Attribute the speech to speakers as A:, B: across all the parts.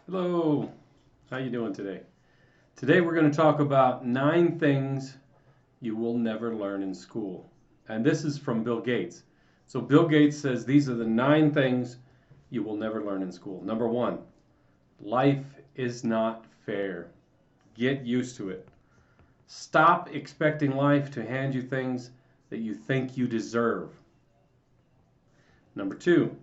A: Hello, how you doing today? Today we're going to talk about 9 things you will never learn in school. And this is from Bill Gates. So Bill Gates says these are the 9 things you will never learn in school. Number 1, life is not fair. Get used to it. Stop expecting life to hand you things that you think you deserve. Number 2,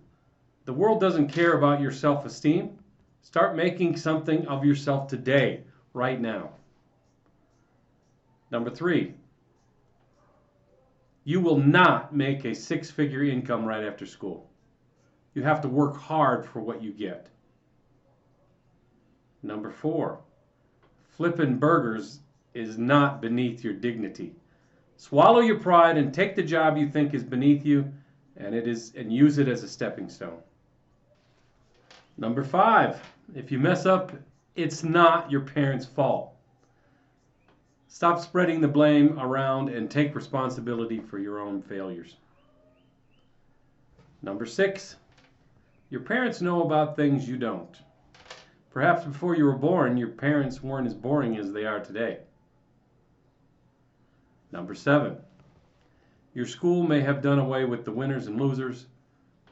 A: the world doesn't care about your self-esteem. Start making something of yourself today, right now. Number 3, you will not make a 6-figure income right after school. You have to work hard for what you get. Number 4, flipping burgers is not beneath your dignity. Swallow your pride and take the job you think is beneath you and use it as a stepping stone. Number 5, if you mess up, it's not your parents' fault. Stop spreading the blame around and take responsibility for your own failures. Number 6, your parents know about things you don't. Perhaps before you were born, your parents weren't as boring as they are today. Number 7, your school may have done away with the winners and losers,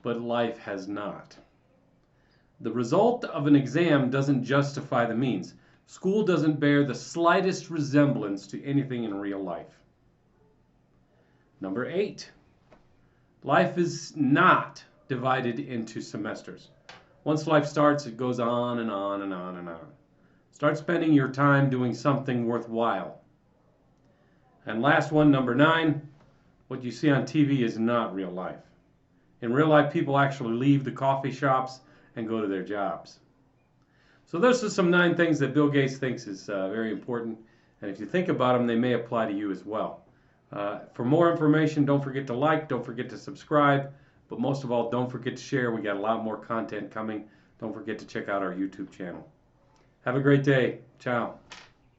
A: but life has not. The result of an exam doesn't justify the means. School doesn't bear the slightest resemblance to anything in real life. Number 8, life is not divided into semesters. Once life starts, it goes on and on and on and on. Start spending your time doing something worthwhile. And last one, number 9, what you see on TV is not real life. In real life, people actually leave the coffee shops and go to their jobs. So those are some 9 things that Bill Gates thinks is very important. And if you think about them, they may apply to you as well. For more information, don't forget to like, don't forget to subscribe, but most of all, don't forget to share. We got a lot more content coming. Don't forget to check out our YouTube channel. Have a great day. Ciao.